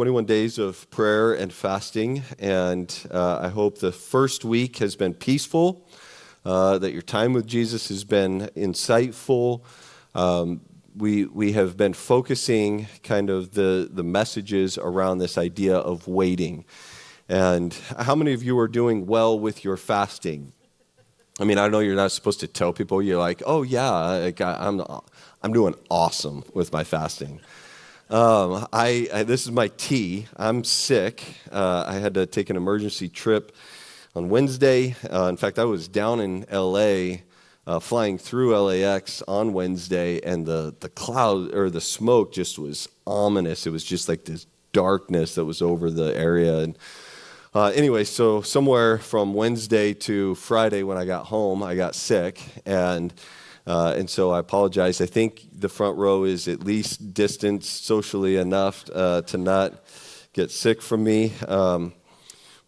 21 days of prayer and fasting, and I hope the first week has been peaceful, that your time with Jesus has been insightful. We have been focusing kind of the messages around this idea of waiting. And how many of you are doing well with your fasting? I mean, I know you're not supposed to tell people. You're like, oh yeah, I'm doing awesome with my fasting. This is my tea. I'm sick. I had to take an emergency trip on Wednesday. In fact, I was down in L.A., flying through LAX on Wednesday, and the cloud or the smoke just was ominous. It was just like this darkness that was over the area. And anyway, so somewhere from Wednesday to Friday when I got home, I got sick, and so I apologize. I think the front row is at least distanced socially enough to not get sick from me.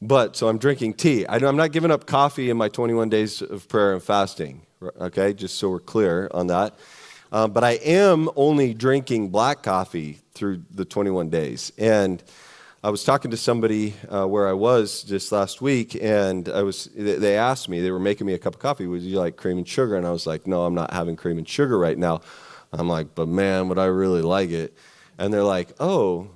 But so I'm drinking tea. I'm not giving up coffee in my 21 days of prayer and fasting, okay, just so we're clear on that. But I am only drinking black coffee through the 21 days. And I was talking to somebody where I was just last week, and they asked me, they were making me a cup of coffee, would you like cream and sugar? And I was like, no, I'm not having cream and sugar right now. I'm like, but man, would I really like it? And they're like, well,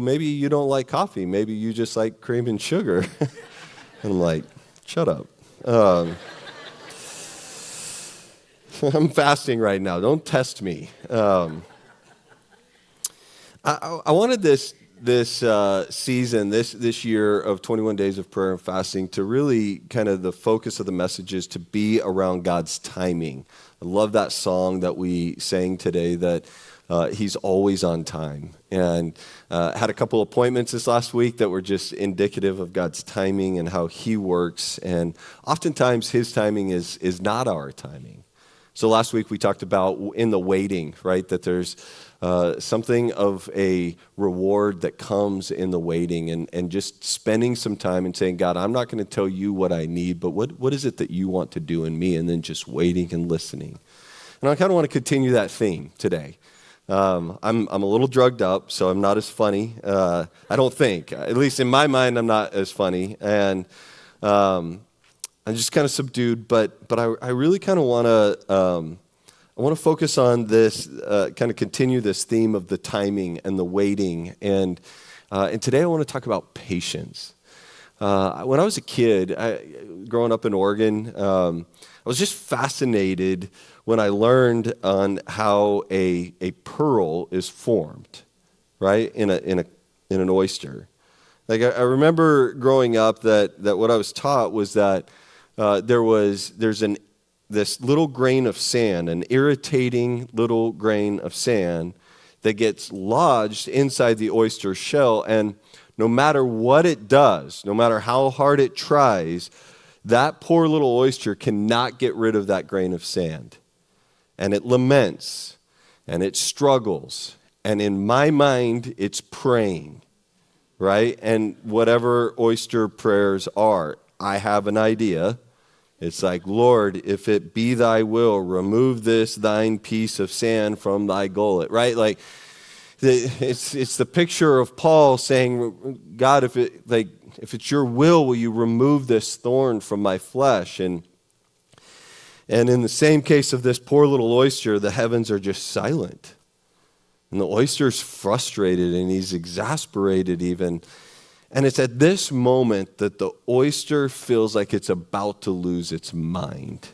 maybe you don't like coffee. Maybe you just like cream and sugar. And I'm like, shut up. I'm fasting right now. Don't test me. I wanted this season, this year of 21 days of prayer and fasting to really kind of the focus of the messages to be around God's timing. I love that song that we sang today, that He's always on time. And had a couple appointments this last week that were just indicative of God's timing and how He works. And oftentimes His timing is not our timing. So last week we talked about in the waiting, right, that there's something of a reward that comes in the waiting, and just spending some time and saying, God, I'm not going to tell you what I need, but what is it that you want to do in me? And then just waiting and listening. And I kind of want to continue that theme today. I'm a little drugged up, so I'm not as funny. I don't think, at least in my mind, I'm not as funny. And I'm just kind of subdued, but I really kind of want to focus on this, kind of continue this theme of the timing and the waiting. And today I want to talk about patience. When I was a kid, growing up in Oregon, I was just fascinated when I learned on how a pearl is formed, right, in an oyster. Like I remember growing up that what I was taught was that there's this little grain of sand, an irritating little grain of sand that gets lodged inside the oyster shell, and no matter what it does, no matter how hard it tries, that poor little oyster cannot get rid of that grain of sand. And it laments, and it struggles, and in my mind, it's praying, right? And whatever oyster prayers are, I have an idea. It's like, Lord, if it be thy will, remove this thine piece of sand from thy gullet, right? Like, it's the picture of Paul saying, God, if it's your will you remove this thorn from my flesh? And in the same case of this poor little oyster, the heavens are just silent. And the oyster's frustrated, and he's exasperated even. And it's at this moment that the oyster feels like it's about to lose its mind,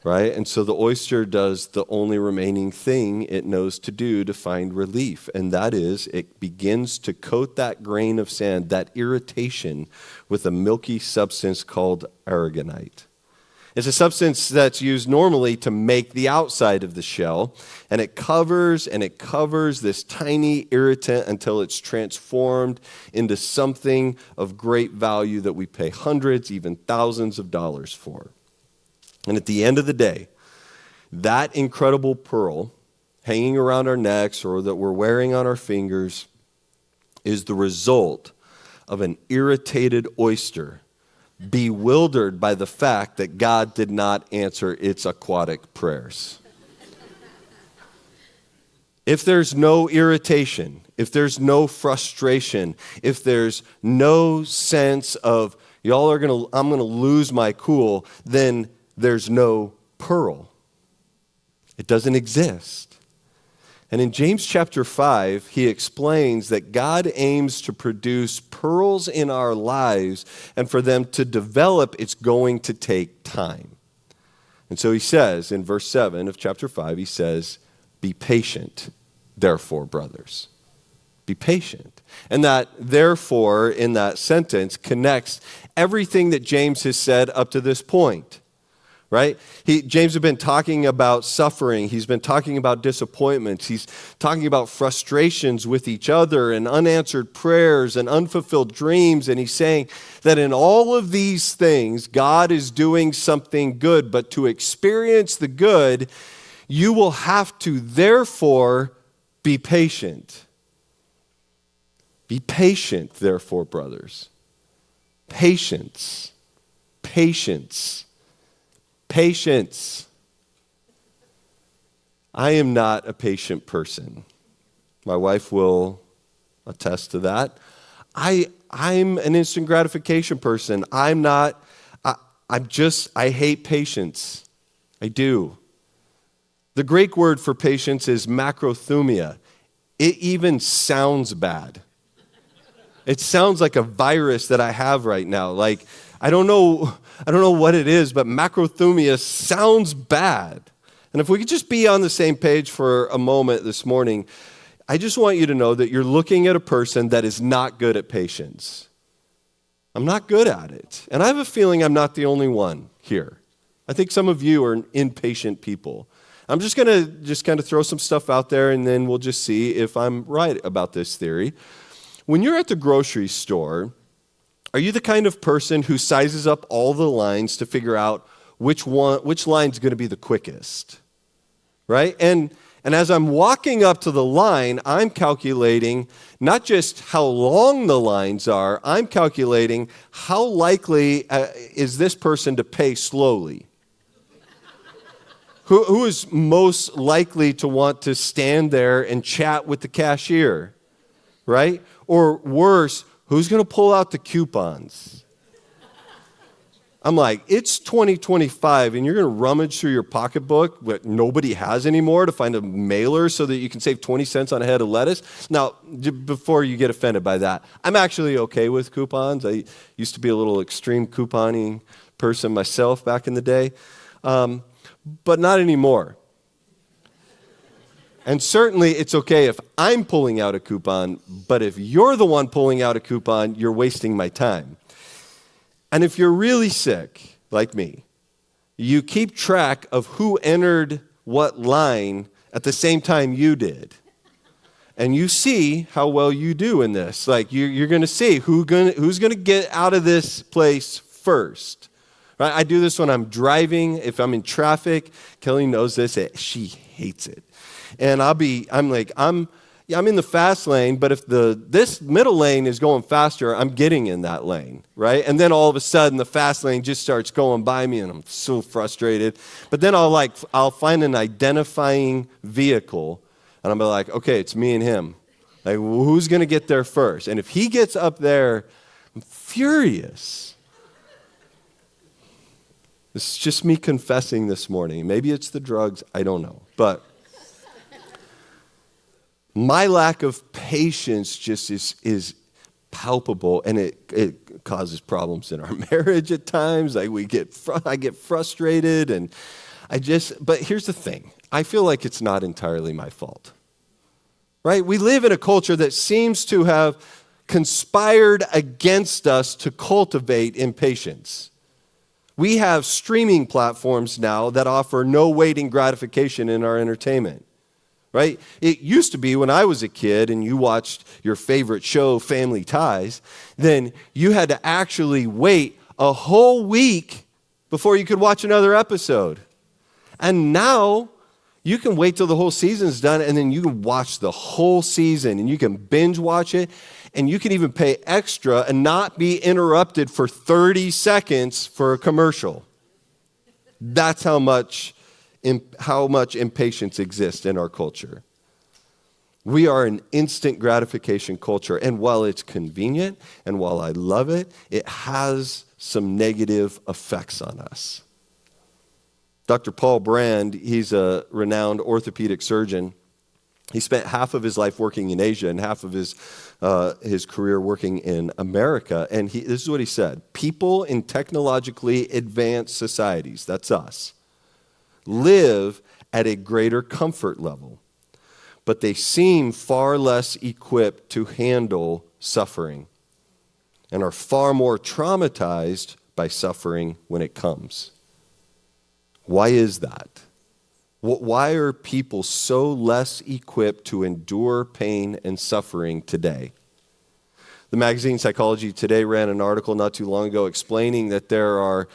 right? And so the oyster does the only remaining thing it knows to do to find relief, and that is it begins to coat that grain of sand, that irritation, with a milky substance called aragonite. It's a substance that's used normally to make the outside of the shell, and it covers this tiny irritant until it's transformed into something of great value that we pay hundreds, even thousands of dollars for. And at the end of the day, that incredible pearl hanging around our necks or that we're wearing on our fingers is the result of an irritated oyster bewildered by the fact that God did not answer its aquatic prayers. if there's no irritation, if there's no frustration, if there's no sense of I'm going to lose my cool, then there's no pearl. It doesn't exist. And in James chapter 5, he explains that God aims to produce pearls in our lives, and for them to develop, it's going to take time. And so he says in verse 7 of chapter 5, he says, be patient, therefore, brothers. Be patient. And that therefore in that sentence connects everything that James has said up to this point. Right? James has been talking about suffering. He's been talking about disappointments. He's talking about frustrations with each other and unanswered prayers and unfulfilled dreams. And he's saying that in all of these things, God is doing something good. But to experience the good, you will have to therefore be patient. Be patient, therefore, brothers. Patience. Patience. Patience. I am not a patient person. My wife will attest to that. I'm an instant gratification person. I hate patience. I do. The Greek word for patience is macrothumia. It even sounds bad. It sounds like a virus that I have right now. Like, I don't know what it is, but macrothumia sounds bad. And if we could just be on the same page for a moment this morning, I just want you to know that you're looking at a person that is not good at patience. I'm not good at it. And I have a feeling I'm not the only one here. I think some of you are impatient people. I'm just going to kind of throw some stuff out there, and then we'll just see if I'm right about this theory. When you're at the grocery store, are you the kind of person who sizes up all the lines to figure out which line's going to be the quickest? Right? And as I'm walking up to the line, I'm calculating not just how long the lines are, I'm calculating how likely is this person to pay slowly? Who is most likely to want to stand there and chat with the cashier? Right? Or worse, who's going to pull out the coupons? I'm like, it's 2025, and you're going to rummage through your pocketbook, what nobody has anymore, to find a mailer so that you can save 20 cents on a head of lettuce? Now, before you get offended by that, I'm actually okay with coupons. I used to be a little extreme couponing person myself back in the day, but not anymore. And certainly it's okay if I'm pulling out a coupon, but if you're the one pulling out a coupon, you're wasting my time. And if you're really sick, like me, you keep track of who entered what line at the same time you did. And you see how well you do in this. Like you're going to see who's going to get out of this place first. Right? I do this when I'm driving. If I'm in traffic, Kelly knows this. She hates it. And I'm in the fast lane, but if this middle lane is going faster, I'm getting in that lane, right? And then all of a sudden, the fast lane just starts going by me, and I'm so frustrated. But then I'll find an identifying vehicle, and I'm like, okay, it's me and him. Like, who's going to get there first? And if he gets up there, I'm furious. This is just me confessing this morning. Maybe it's the drugs. I don't know. But my lack of patience just is palpable, and it causes problems in our marriage at times. Like I get frustrated, and but here's the thing. I feel like it's not entirely my fault. Right? We live in a culture that seems to have conspired against us to cultivate impatience. We have streaming platforms now that offer no waiting gratification in our entertainment. Right? It used to be when I was a kid and you watched your favorite show, Family Ties, then you had to actually wait a whole week before you could watch another episode. And now you can wait till the whole season's done, and then you can watch the whole season, and you can binge watch it, and you can even pay extra and not be interrupted for 30 seconds for a commercial. That's how much impatience exists in our culture. We are an instant gratification culture. And while it's convenient and while I love it, it has some negative effects on us. Dr. Paul Brand, he's a renowned orthopedic surgeon. He spent half of his life working in Asia and half of his career working in America. And this is what he said: people in technologically advanced societies, that's us, live at a greater comfort level, but they seem far less equipped to handle suffering and are far more traumatized by suffering when it comes. Why is that? Why are people so less equipped to endure pain and suffering today? The magazine Psychology Today ran an article not too long ago explaining that there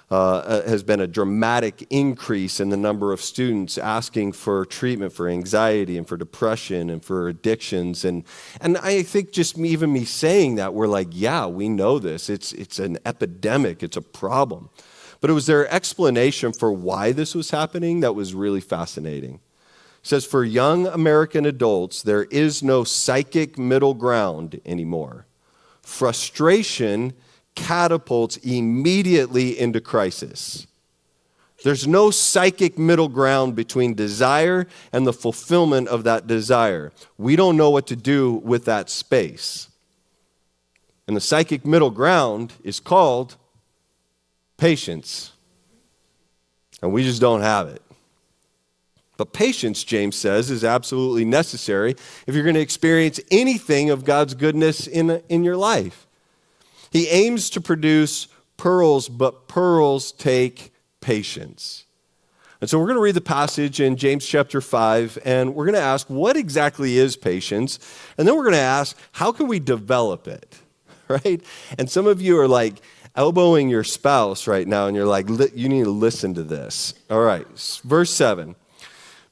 has been a dramatic increase in the number of students asking for treatment for anxiety and for depression and for addictions. And I think just even me saying that, we're like, yeah, we know this. It's an epidemic. It's a problem. But it was their explanation for why this was happening that was really fascinating. It says, for young American adults, there is no psychic middle ground anymore. Frustration catapults immediately into crisis. There's no psychic middle ground between desire and the fulfillment of that desire. We don't know what to do with that space. And the psychic middle ground is called patience. And we just don't have it. But patience, James says, is absolutely necessary if you're going to experience anything of God's goodness in your life. He aims to produce pearls, but pearls take patience. And so we're going to read the passage in James chapter 5, and we're going to ask, what exactly is patience? And then we're going to ask, how can we develop it? Right? And some of you are like elbowing your spouse right now, and you're like, you need to listen to this. All right, verse 7.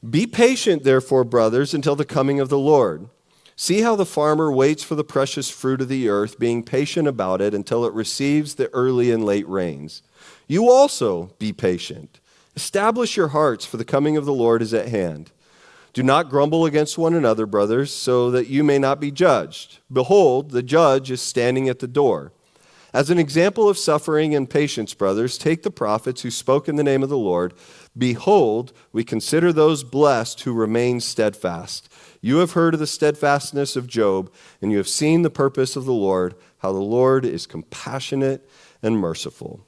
Be patient, therefore, brothers, until the coming of the Lord. See how the farmer waits for the precious fruit of the earth, being patient about it until it receives the early and late rains. You also be patient. Establish your hearts, for the coming of the Lord is at hand. Do not grumble against one another, brothers, so that you may not be judged. Behold, the judge is standing at the door. As an example of suffering and patience, brothers, take the prophets who spoke in the name of the Lord. Behold, we consider those blessed who remain steadfast. You have heard of the steadfastness of Job, and you have seen the purpose of the Lord, how the Lord is compassionate and merciful.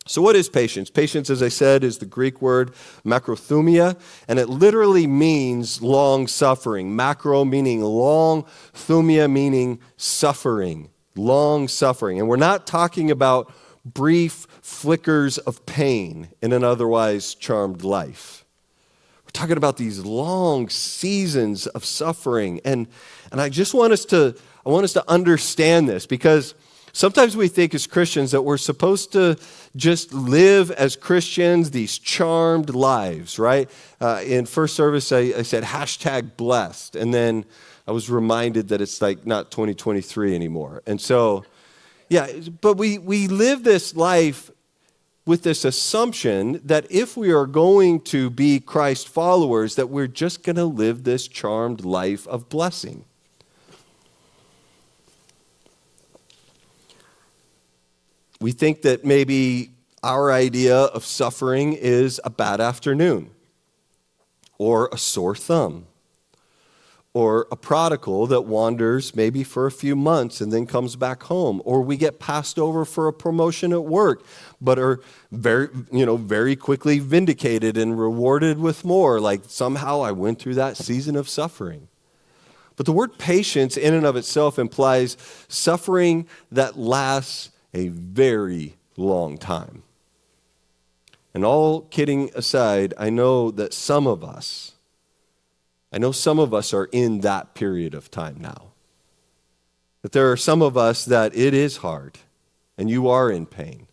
So what is patience? Patience, as I said, is the Greek word makrothumia, and it literally means long suffering. Macro meaning long, thumia meaning suffering. Long suffering. And we're not talking about brief flickers of pain in an otherwise charmed life. We're talking about these long seasons of suffering. And I just want us to understand this, because sometimes we think as Christians that we're supposed to just live as Christians these charmed lives, right? In first service, I said #blessed. And then I was reminded that it's like not 2023 anymore. And so, yeah, but we live this life with this assumption that if we are going to be Christ followers, that we're just going to live this charmed life of blessing. We think that maybe our idea of suffering is a bad afternoon, or a sore thumb, or a prodigal that wanders maybe for a few months and then comes back home, or we get passed over for a promotion at work, but are very quickly vindicated and rewarded with more, like somehow I went through that season of suffering. But the word patience in and of itself implies suffering that lasts a very long time. And all kidding aside, I know some of us are in that period of time now. That there are some of us that it is hard and you are in pain.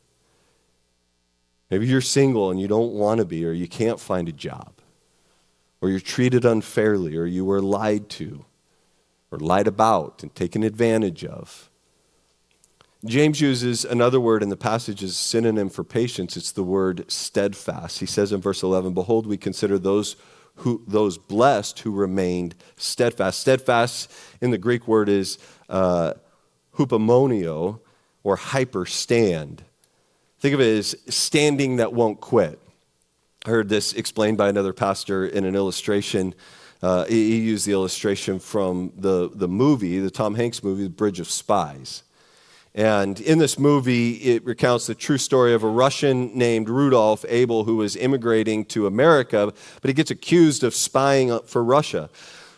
Maybe you're single and you don't want to be, or you can't find a job, or you're treated unfairly, or you were lied to, or lied about and taken advantage of. James uses another word in the passage as a synonym for patience. It's the word steadfast. He says in verse 11, behold, we consider those those blessed who remained steadfast. Steadfast in the Greek word is hupomonio, or hyperstand. Think of it as standing that won't quit. I heard this explained by another pastor in an illustration. He used the illustration from the movie, the Tom Hanks movie, The Bridge of Spies. And in this movie, it recounts the true story of a Russian named Rudolf Abel who was immigrating to America, but he gets accused of spying for Russia.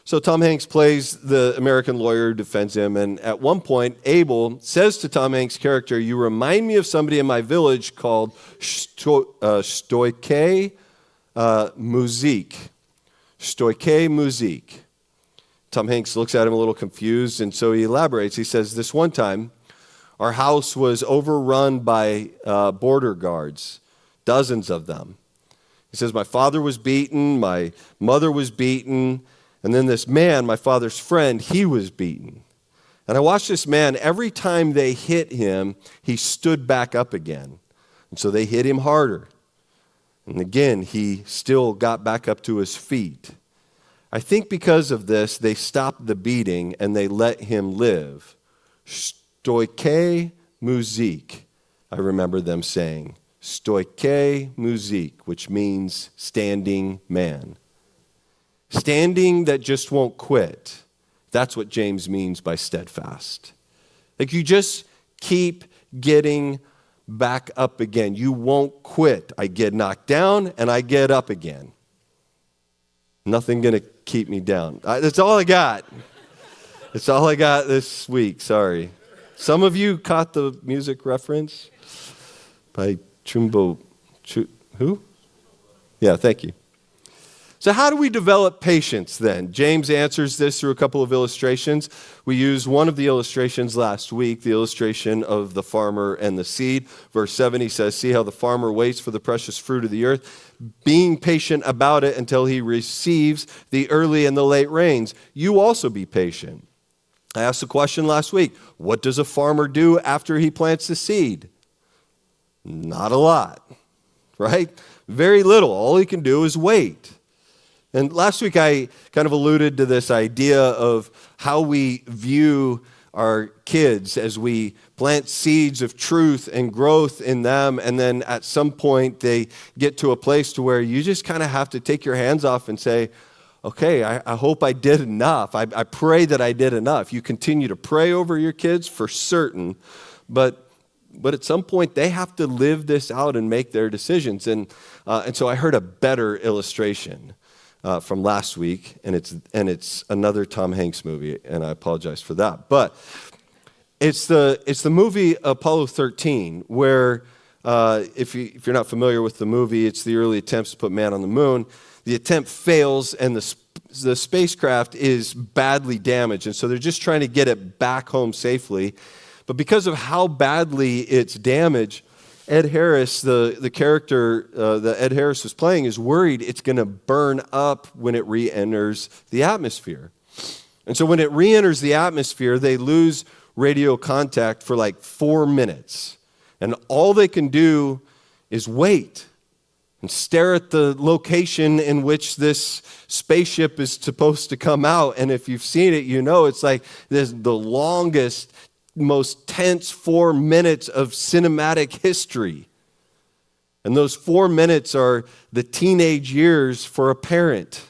So Tom Hanks plays the American lawyer who defends him, and at one point, Abel says to Tom Hanks' character, "You remind me of somebody in my village called Stoike Muzik." Stoike Muzik. Tom Hanks looks at him a little confused, and so he elaborates. He says, "This one time, our house was overrun by border guards, dozens of them." He says, "My father was beaten, my mother was beaten, and then this man, my father's friend, he was beaten. And I watched this man, every time they hit him, he stood back up again. And so they hit him harder. And again, he still got back up to his feet. I think because of this, they stopped the beating and they let him live." Stoike Muzik, I remember them saying. Stoike Muzik, which means standing man. Standing that just won't quit. That's what James means by steadfast. Like you just keep getting back up again. You won't quit. I get knocked down and I get up again. Nothing going to keep me down. That's all I got. That's all I got this week. Sorry. Some of you caught the music reference by Chumbo. Who? Yeah, thank you. So how do we develop patience then? James answers this through a couple of illustrations. We used one of the illustrations last week, the illustration of the farmer and the seed. Verse 7, he says, "See how the farmer waits for the precious fruit of the earth, being patient about it until he receives the early and the late rains. You also be patient." I asked the question last week, what does a farmer do after he plants the seed? Not a lot, right? Very little. All he can do is wait. And last week I kind of alluded to this idea of how we view our kids as we plant seeds of truth and growth in them, and then at some point they get to a place to where you just kind of have to take your hands off and say, okay, I hope I did enough. I pray that I did enough. You continue to pray over your kids for certain, but at some point they have to live this out and make their decisions. And so I heard a better illustration from last week, and it's another Tom Hanks movie, and I apologize for that. But it's the movie Apollo 13, where if you're not familiar with the movie, it's the early attempts to put man on the moon. The attempt fails, and the spacecraft is badly damaged, and so they're just trying to get it back home safely. But because of how badly it's damaged, Ed Harris, the character that Ed Harris was playing, is worried it's going to burn up when it re-enters the atmosphere. And so when it re-enters the atmosphere, they lose radio contact for like 4 minutes. And all they can do is wait and stare at the location in which this spaceship is supposed to come out. And if you've seen it, you know it's like this the longest, most tense 4 minutes of cinematic history. And those 4 minutes are the teenage years for a parent.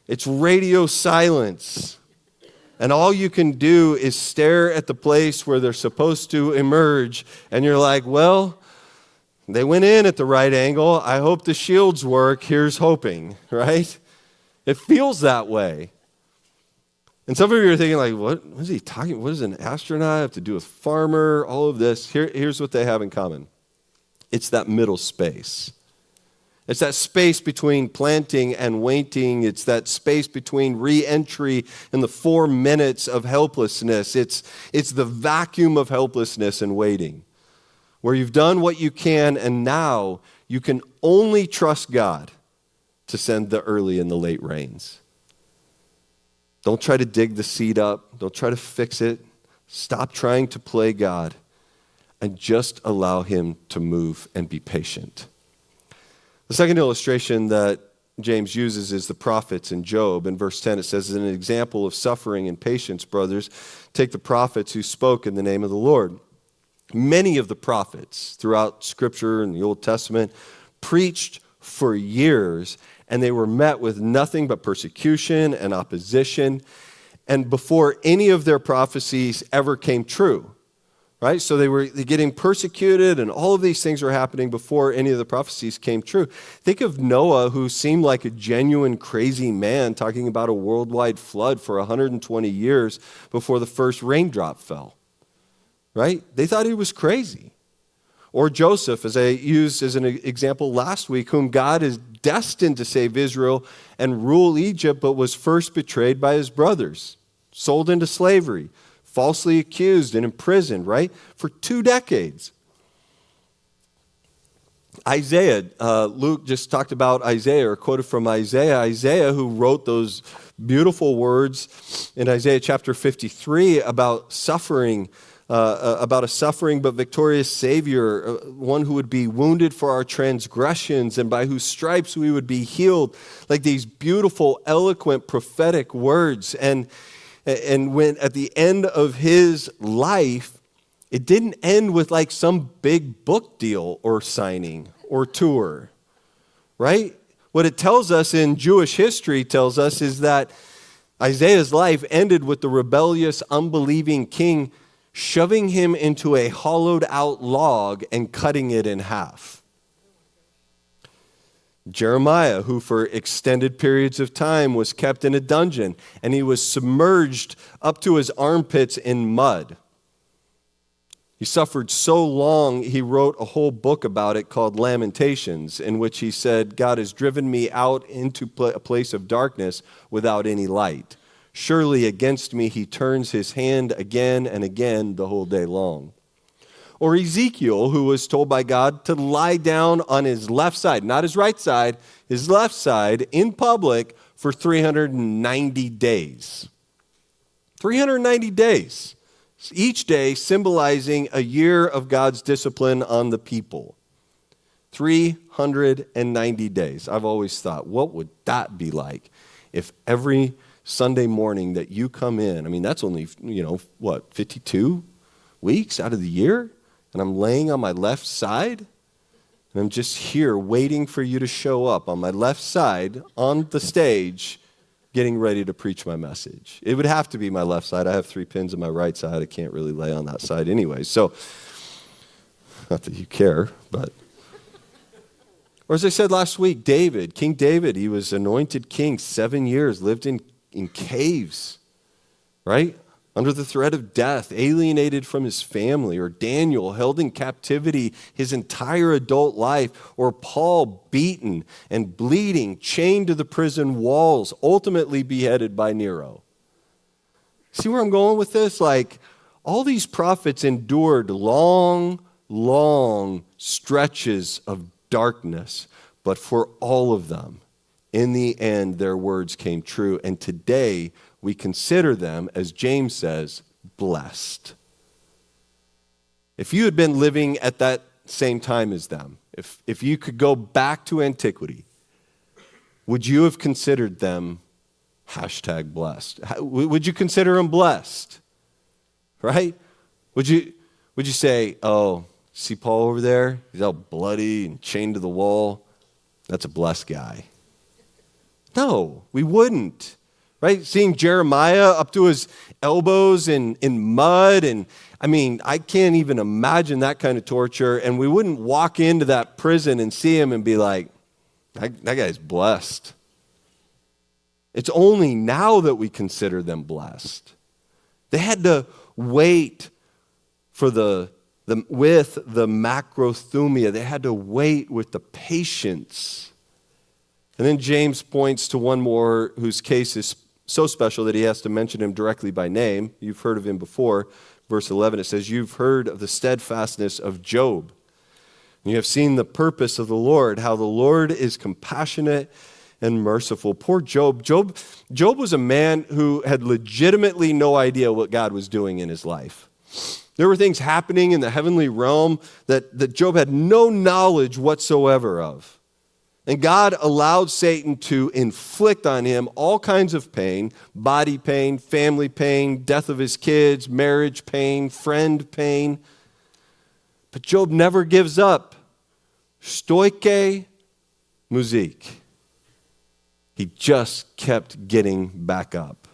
It's radio silence. And all you can do is stare at the place where they're supposed to emerge. And you're like, well, they went in at the right angle. I hope the shields work. Here's hoping, right? It feels that way. And some of you are thinking like, what is he talking about? What does an astronaut have to do with farmer? All of this. Here's what they have in common. It's that middle space. It's that space between planting and waiting. It's that space between re-entry and the 4 minutes of helplessness. It's the vacuum of helplessness and waiting, where you've done what you can and now you can only trust God to send the early and the late rains. Don't try to dig the seed up. Don't try to fix it. Stop trying to play God and just allow him to move and be patient. The second illustration that James uses is the prophets and Job. In verse 10, it says, as an example of suffering and patience, brothers, take the prophets who spoke in the name of the Lord. Many of the prophets throughout Scripture and the Old Testament preached for years, and they were met with nothing but persecution and opposition, and before any of their prophecies ever came true. Right? So they were getting persecuted, and all of these things were happening before any of the prophecies came true. Think of Noah, who seemed like a genuine crazy man, talking about a worldwide flood for 120 years before the first raindrop fell. Right? They thought he was crazy. Or Joseph, as I used as an example last week, whom God is destined to save Israel and rule Egypt, but was first betrayed by his brothers, sold into slavery, falsely accused and imprisoned, right? For 2 decades. Isaiah, Luke just talked about Isaiah, or quoted from Isaiah. Isaiah, who wrote those beautiful words in Isaiah chapter 53 about suffering, about a suffering but victorious Savior, one who would be wounded for our transgressions and by whose stripes we would be healed. Like these beautiful, eloquent, prophetic words. And when at the end of his life, it didn't end with like some big book deal or signing or tour, right? What it tells us in Jewish history tells us is that Isaiah's life ended with the rebellious, unbelieving king shoving him into a hollowed out log and cutting it in half. Jeremiah, who for extended periods of time was kept in a dungeon, and he was submerged up to his armpits in mud. He suffered so long, he wrote a whole book about it called Lamentations, in which he said, God has driven me out into a place of darkness without any light. Surely against me he turns his hand again and again the whole day long. Or Ezekiel, who was told by God to lie down on his left side, not his right side, his left side in public for 390 days. 390 days. Each day symbolizing a year of God's discipline on the people. 390 days. I've always thought, what would that be like if every Sunday morning that you come in, I mean, that's only, 52 weeks out of the year? And I'm laying on my left side, and I'm just here waiting for you to show up on my left side on the stage, getting ready to preach my message. It would have to be my left side. I have 3 pins on my right side. I can't really lay on that side anyway. So, not that you care, but. Or as I said last week, David, King David, he was anointed king 7 years, lived in caves, right? Under the threat of death, alienated from his family. Or Daniel, held in captivity his entire adult life. Or Paul, beaten and bleeding, chained to the prison walls, ultimately beheaded by Nero. See where I'm going with this? Like, all these prophets endured long stretches of darkness, but for all of them, in the end, their words came true. And today, we consider them, as James says, blessed. If you had been living at that same time as them, if you could go back to antiquity, would you have considered them #blessed? Would you consider them blessed? Right? Would you say, oh, see Paul over there? He's all bloody and chained to the wall. That's a blessed guy. No, we wouldn't. Right? Seeing Jeremiah up to his elbows in mud, and I mean, I can't even imagine that kind of torture, and we wouldn't walk into that prison and see him and be like, that guy's blessed. It's only now that we consider them blessed. They had to wait for with the macrothumia. They had to wait with the patience. And then James points to one more whose case is so special that he has to mention him directly by name. You've heard of him before. Verse 11, it says, you've heard of the steadfastness of Job. And you have seen the purpose of the Lord, how the Lord is compassionate and merciful. Poor Job. Job was a man who had legitimately no idea what God was doing in his life. There were things happening in the heavenly realm that Job had no knowledge whatsoever of. And God allowed Satan to inflict on him all kinds of pain, body pain, family pain, death of his kids, marriage pain, friend pain. But Job never gives up. Stoike musik. He just kept getting back up.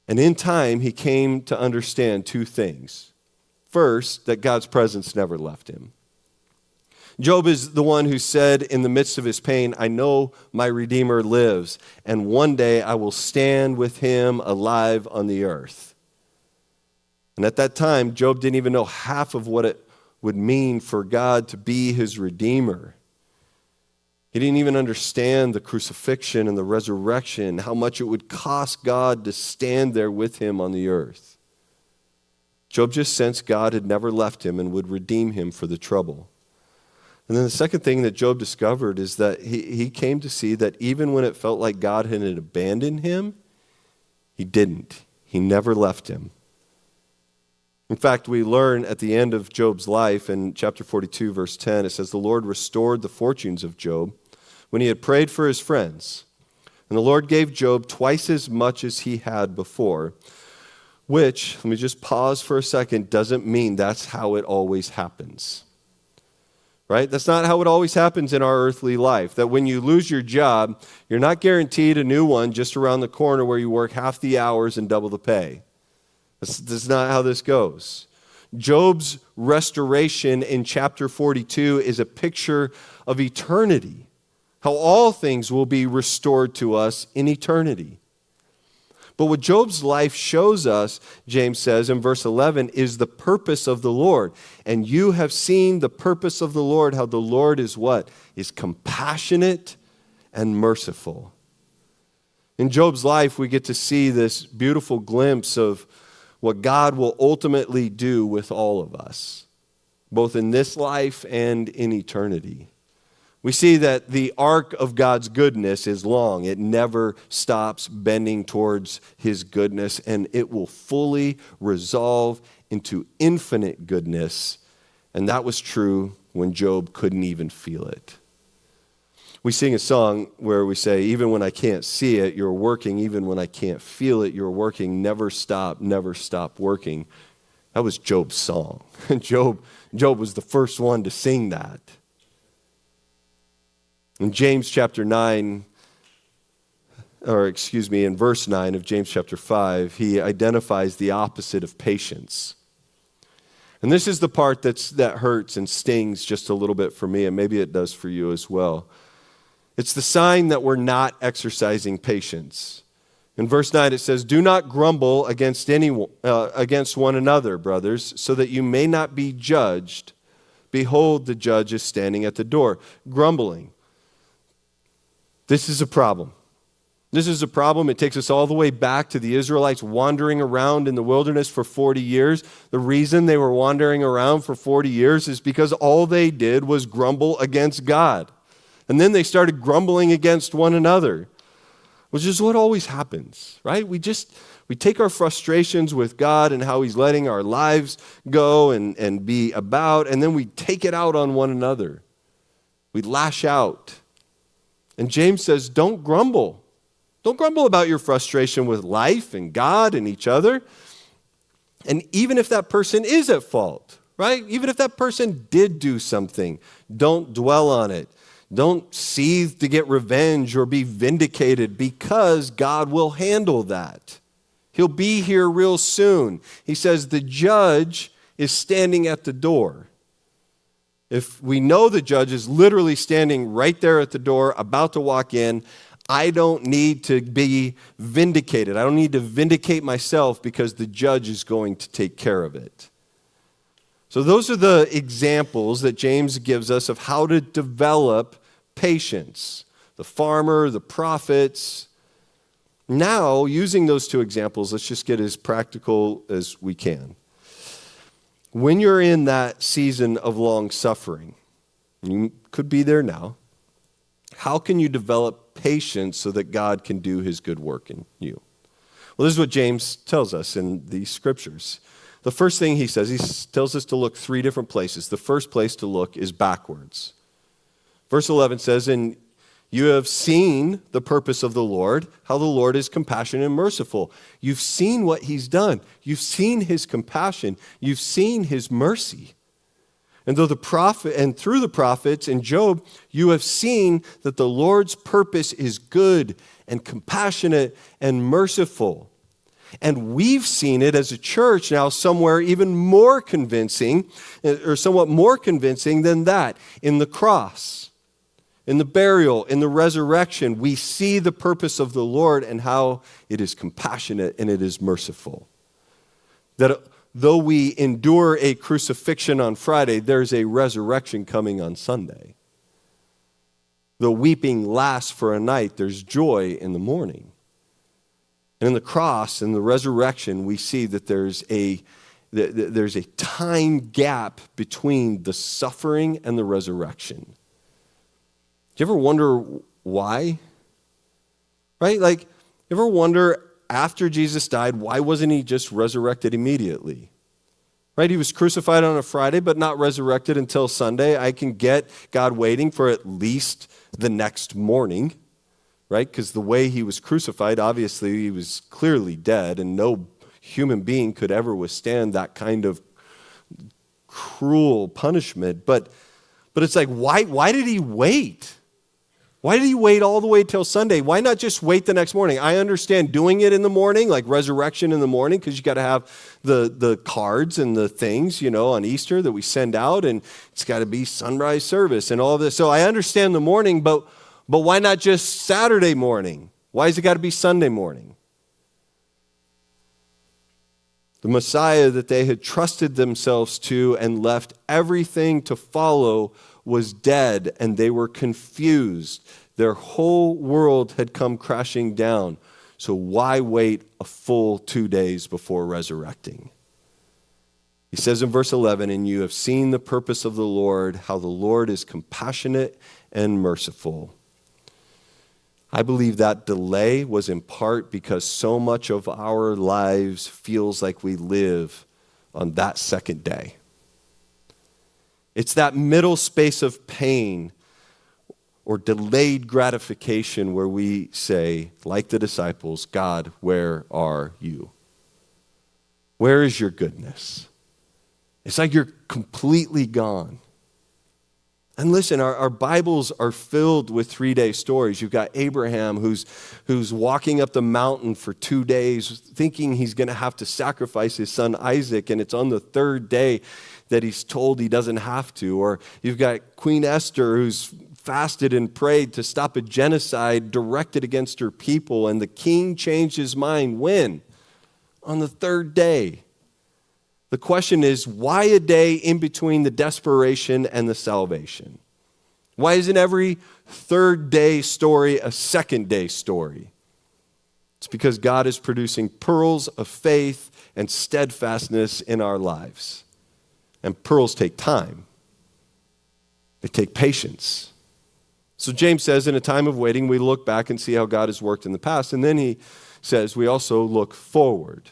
And in time, he came to understand two things. First, that God's presence never left him. Job is the one who said in the midst of his pain, I know my Redeemer lives, and one day I will stand with him alive on the earth. And at that time, Job didn't even know half of what it would mean for God to be his Redeemer. He didn't even understand the crucifixion and the resurrection, how much it would cost God to stand there with him on the earth. Job just sensed God had never left him and would redeem him for the trouble. And then the second thing that Job discovered is that he came to see that even when it felt like God had abandoned him, he didn't. He never left him. In fact, we learn at the end of Job's life in chapter 42, verse 10, it says, the Lord restored the fortunes of Job when he had prayed for his friends. And the Lord gave Job twice as much as he had before, which, let me just pause for a second, doesn't mean that's how it always happens. Right? That's not how it always happens in our earthly life. That when you lose your job, you're not guaranteed a new one just around the corner where you work half the hours and double the pay. That's not how this goes. Job's restoration in chapter 42 is a picture of eternity, how all things will be restored to us in eternity. But what Job's life shows us, James says in verse 11, is the purpose of the Lord. And you have seen the purpose of the Lord, how the Lord is what? Is compassionate and merciful. In Job's life, we get to see this beautiful glimpse of what God will ultimately do with all of us, both in this life and in eternity. We see that the arc of God's goodness is long. It never stops bending towards his goodness, and it will fully resolve into infinite goodness. And that was true when Job couldn't even feel it. We sing a song where we say, even when I can't see it, you're working. Even when I can't feel it, you're working. Never stop working. That was Job's song. Job was the first one to sing that. In James chapter 9, in verse 9 of James chapter 5, he identifies the opposite of patience. And this is the part that hurts and stings just a little bit for me, and maybe it does for you as well. It's the sign that we're not exercising patience. In verse 9 it says, do not grumble against one another, brothers, so that you may not be judged. Behold, the judge is standing at the door. Grumbling. This is a problem. This is a problem. It takes us all the way back to the Israelites wandering around in the wilderness for 40 years. The reason they were wandering around for 40 years is because all they did was grumble against God. And then they started grumbling against one another, which is what always happens, right? We take our frustrations with God and how he's letting our lives go and be about, and then we take it out on one another. We lash out. And James says, don't grumble. Don't grumble about your frustration with life and God and each other. And even if that person is at fault, right? Even if that person did do something, don't dwell on it. Don't seethe to get revenge or be vindicated, because God will handle that. He'll be here real soon. He says the judge is standing at the door. If we know the judge is literally standing right there at the door, about to walk in, I don't need to be vindicated. I don't need to vindicate myself, because the judge is going to take care of it. So those are the examples that James gives us of how to develop patience. The farmer, the prophets. Now, using those two examples, let's just get as practical as we can. When you're in that season of long suffering, you could be there now, how can you develop patience so that God can do his good work in you? Well, this is what James tells us in these scriptures. The first thing he says, he tells us to look three different places. The first place to look is backwards. Verse 11 says, and you have seen the purpose of the Lord, how the Lord is compassionate and merciful. You've seen what he's done. You've seen his compassion. You've seen his mercy. And through the prophets and Job, you have seen that the Lord's purpose is good and compassionate and merciful. And we've seen it as a church now somewhere even more convincing, or somewhat more convincing than that, in the cross, in the burial, in the resurrection. We see the purpose of the Lord and how it is compassionate and it is merciful. That though we endure a crucifixion on Friday, there's a resurrection coming on Sunday. Though weeping lasts for a night, there's joy in the morning. And in the cross and the resurrection, we see that there's a time gap between the suffering and the resurrection. Do you ever wonder why? Right? Like, you ever wonder, after Jesus died, why wasn't he just resurrected immediately? Right? He was crucified on a Friday, but not resurrected until Sunday. I can get God waiting for at least the next morning, right? Because the way he was crucified, obviously, he was clearly dead, and no human being could ever withstand that kind of cruel punishment. But it's like, why did he wait? Why did he wait all the way till Sunday? Why not just wait the next morning? I understand doing it in the morning, like resurrection in the morning, because you got to have the cards and the things, on Easter that we send out, and it's got to be sunrise service and all of this. So I understand the morning, but why not just Saturday morning? Why has it got to be Sunday morning? The Messiah that they had trusted themselves to and left everything to follow was dead, and they were confused. Their whole world had come crashing down. So why wait a full 2 days before resurrecting? He says in verse 11, and you have seen the purpose of the Lord, how the Lord is compassionate and merciful. I believe that delay was in part because so much of our lives feels like we live on that second day. It's that middle space of pain or delayed gratification where we say, like the disciples, God, where are you? Where is your goodness? It's like you're completely gone. And listen, our Bibles are filled with 3-day stories. You've got Abraham who's walking up the mountain for 2 days thinking he's going to have to sacrifice his son Isaac, and it's on the third day that he's told he doesn't have to. Or you've got Queen Esther who's fasted and prayed to stop a genocide directed against her people, and the king changed his mind. When? On the third day. The question is, why a day in between the desperation and the salvation? Why isn't every third day story a second day story? It's because God is producing pearls of faith and steadfastness in our lives. And pearls take time. They take patience. So James says, in a time of waiting, we look back and see how God has worked in the past. And then he says, we also look forward.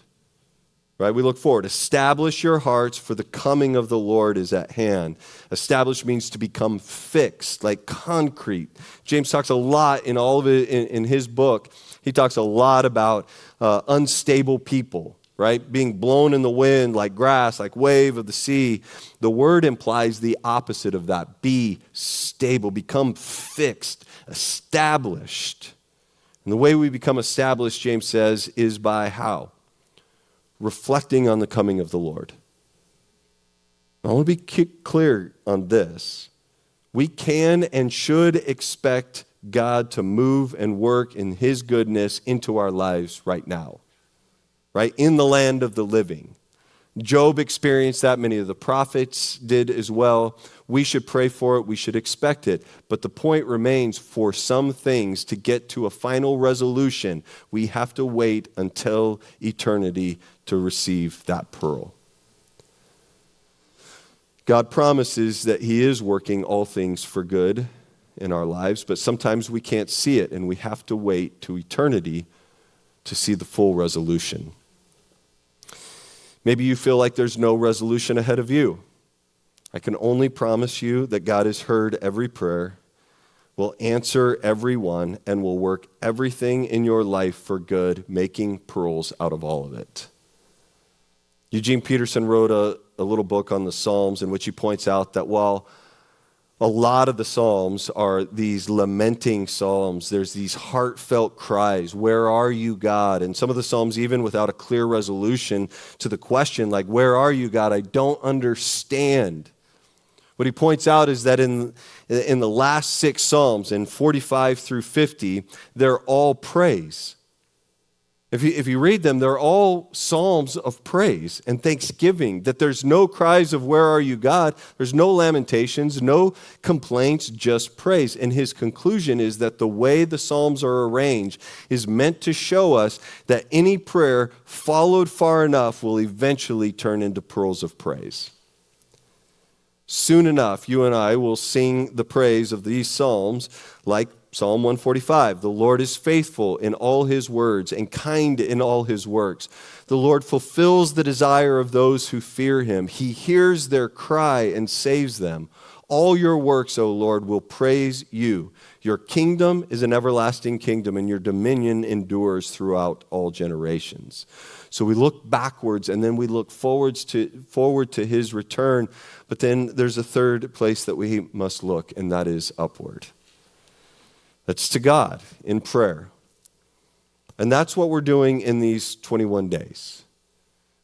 Right? We look forward. Establish your hearts, for the coming of the Lord is at hand. Establish means to become fixed, like concrete. James talks a lot in all of it in his book. He talks a lot about unstable people, right? Being blown in the wind like grass, like wave of the sea. The word implies the opposite of that. Be stable, become fixed, established. And the way we become established, James says, is by how? Reflecting on the coming of the Lord. I want to be clear on this. We can and should expect God to move and work in his goodness into our lives right now, right? In the land of the living. Job experienced that. Many of the prophets did as well. We should pray for it. We should expect it. But the point remains, for some things to get to a final resolution, we have to wait until eternity to receive that pearl. God promises that he is working all things for good in our lives, but sometimes we can't see it, and we have to wait to eternity to see the full resolution. Maybe you feel like there's no resolution ahead of you. I can only promise you that God has heard every prayer, will answer everyone and will work everything in your life for good, making pearls out of all of it. Eugene Peterson wrote a little book on the Psalms in which he points out that while a lot of the Psalms are these lamenting Psalms, there's these heartfelt cries, where are you, God? And some of the Psalms, even without a clear resolution to the question, like, where are you, God? I don't understand. What he points out is that in the last 6 Psalms, in 45 through 50, they're all praise. If you read them, they're all psalms of praise and thanksgiving, that there's no cries of where are you, God? There's no lamentations, no complaints, just praise. And his conclusion is that the way the psalms are arranged is meant to show us that any prayer followed far enough will eventually turn into pearls of praise. Soon enough, you and I will sing the praise of these psalms like Psalm 145, the Lord is faithful in all his words and kind in all his works. The Lord fulfills the desire of those who fear him. He hears their cry and saves them. All your works, O Lord, will praise you. Your kingdom is an everlasting kingdom, and your dominion endures throughout all generations. So we look backwards, and then we look forward to his return. But then there's a third place that we must look, and that is upward. That's to God in prayer. And that's what we're doing in these 21 days.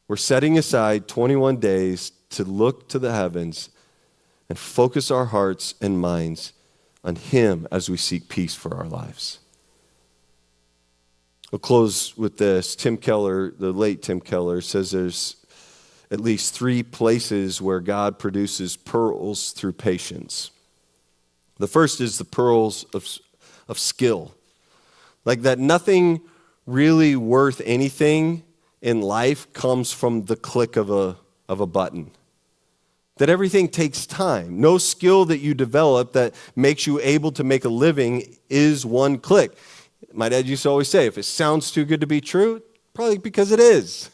We're setting aside 21 days to look to the heavens and focus our hearts and minds on him as we seek peace for our lives. We'll close with this. Tim Keller, the late Tim Keller, says there's at least 3 places where God produces pearls through patience. The first is the pearls of skill. Like that nothing really worth anything in life comes from the click of a button. That everything takes time. No skill that you develop that makes you able to make a living is one click. My dad used to always say, if it sounds too good to be true, probably because it is.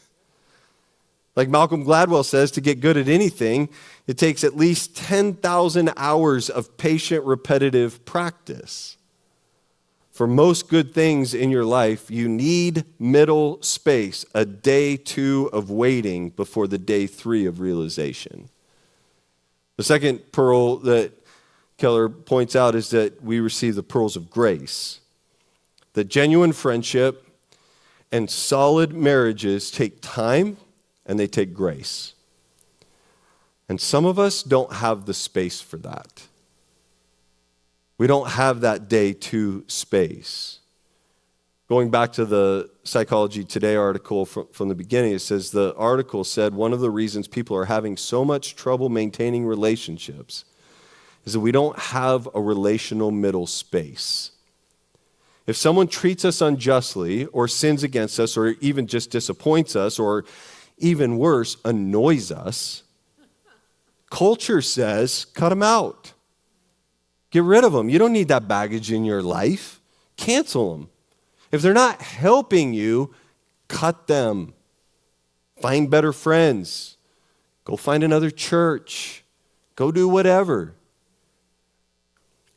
Like Malcolm Gladwell says, to get good at anything, it takes at least 10,000 hours of patient, repetitive practice. For most good things in your life, you need middle space, a day 2 of waiting before the day 3 of realization. The second pearl that Keller points out is that we receive the pearls of grace. That genuine friendship and solid marriages take time and they take grace. And some of us don't have the space for that. We don't have that day 2 space. Going back to the Psychology Today article from the beginning, it says the article said one of the reasons people are having so much trouble maintaining relationships is that we don't have a relational middle space. If someone treats us unjustly or sins against us or even just disappoints us or even worse, annoys us, culture says, cut them out. Get rid of them. You don't need that baggage in your life. Cancel them. If they're not helping you, cut them. Find better friends. Go find another church. Go do whatever.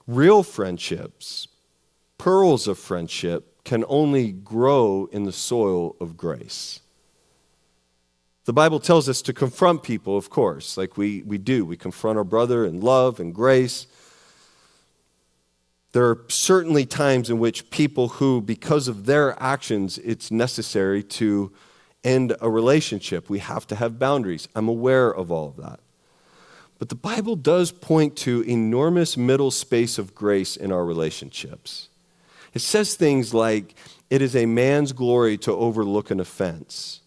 Real friendships, pearls of friendship, can only grow in the soil of grace. The Bible tells us to confront people, of course, like we do. We confront our brother in love and grace. There are certainly times in which people who, because of their actions, it's necessary to end a relationship. We have to have boundaries. I'm aware of all of that. But the Bible does point to enormous middle space of grace in our relationships. It says things like, it is a man's glory to overlook an offense,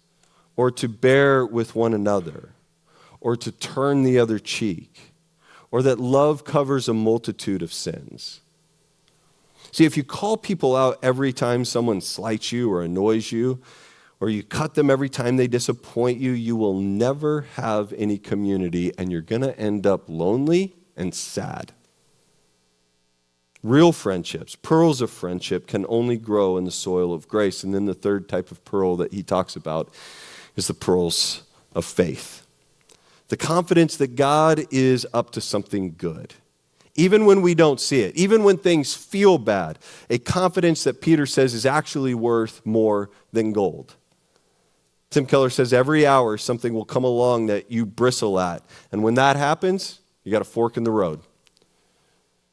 or to bear with one another, or to turn the other cheek, or that love covers a multitude of sins. See, if you call people out every time someone slights you or annoys you, or you cut them every time they disappoint you, you will never have any community, and you're going to end up lonely and sad. Real friendships, pearls of friendship, can only grow in the soil of grace. And then the third type of pearl that he talks about is the pearls of faith. The confidence that God is up to something good. even when we don't see it, even when things feel bad, a confidence that Peter says is actually worth more than gold. Tim Keller says every hour something will come along that you bristle at. And when that happens, you got a fork in the road.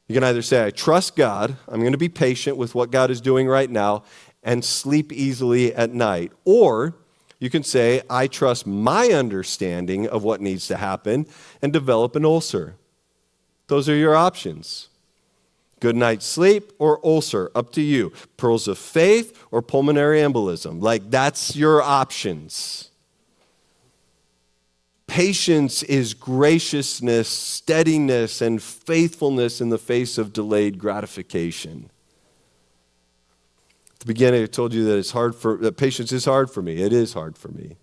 You can either say, I trust God, I'm going to be patient with what God is doing right now, and sleep easily at night. Or you can say, I trust my understanding of what needs to happen and develop an ulcer. Those are your options. Good night's sleep or ulcer, up to you. Pearls of faith or pulmonary embolism. Like, that's your options. Patience is graciousness, steadiness, and faithfulness in the face of delayed gratification. At the beginning, I told you that patience is hard for me. It is hard for me.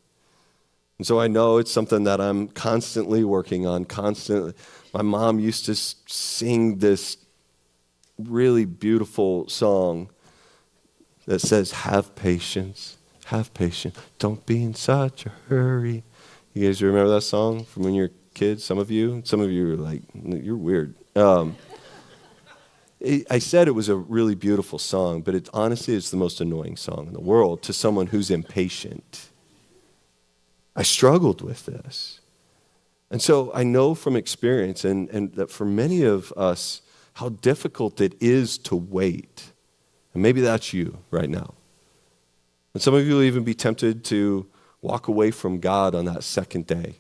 And so I know it's something that I'm constantly working on, constantly. My mom used to sing this really beautiful song that says, have patience, don't be in such a hurry. You guys remember that song from when you were kids? Some of you are like, you're weird. I said it was a really beautiful song, but honestly, it's the most annoying song in the world to someone who's impatient. I struggled with this. And so I know from experience and that for many of us, how difficult it is to wait. And maybe that's you right now. And some of you will even be tempted to walk away from God on that second day.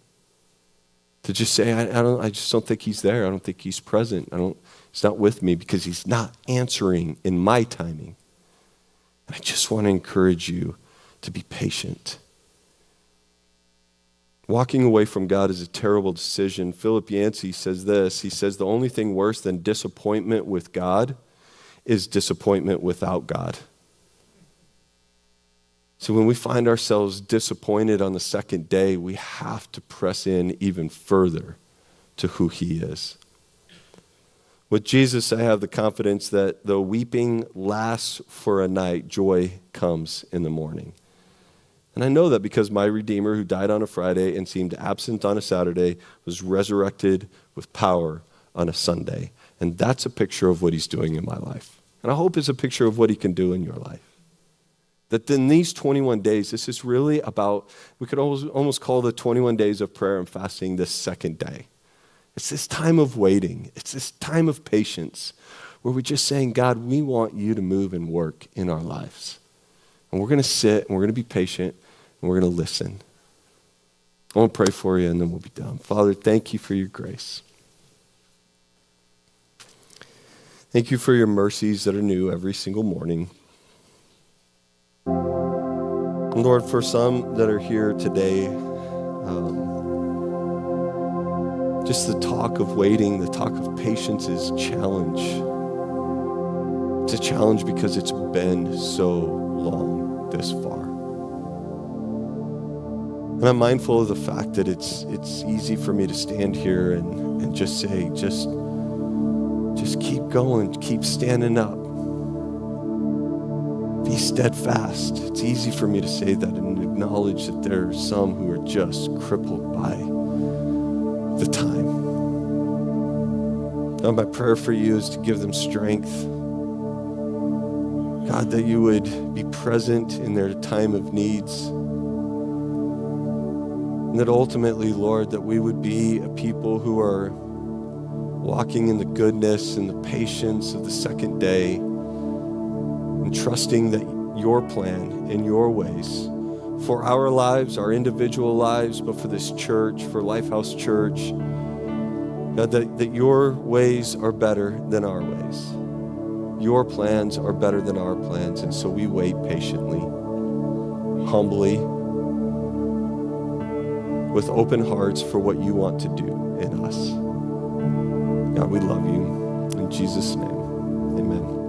To just say, I just don't think he's there. I don't think he's present. He's not with me because he's not answering in my timing. And I just want to encourage you to be patient. Walking away from God is a terrible decision. Philip Yancey says this. He says, the only thing worse than disappointment with God is disappointment without God. So when we find ourselves disappointed on the second day, we have to press in even further to who he is. With Jesus, I have the confidence that though weeping lasts for a night, joy comes in the morning. And I know that because my Redeemer, who died on a Friday and seemed absent on a Saturday, was resurrected with power on a Sunday. And that's a picture of what he's doing in my life. And I hope it's a picture of what he can do in your life. That in these 21 days, this is really about, we could almost call the 21 days of prayer and fasting this second day. It's this time of waiting. It's this time of patience where we're just saying, God, we want you to move and work in our lives. And we're going to sit and we're going to be patient and we're going to listen. I want to pray for you and then we'll be done. Father, thank you for your grace. Thank you for your mercies that are new every single morning. And Lord, for some that are here today, just the talk of waiting, the talk of patience is challenge. It's a challenge because it's been so long this far. And I'm mindful of the fact that it's easy for me to stand here and just say, just keep going, keep standing up. Be steadfast. It's easy for me to say that and acknowledge that there are some who are just crippled by the time. God, my prayer for you is to give them strength. God, that you would be present in their time of needs. And that ultimately, Lord, that we would be a people who are walking in the goodness and the patience of the second day and trusting that your plan and your ways for our lives, our individual lives, but for this church, for Lifehouse Church, God, that your ways are better than our ways. Your plans are better than our plans, and so we wait patiently, humbly, with open hearts for what you want to do in us. God, we love you. In Jesus' name, amen.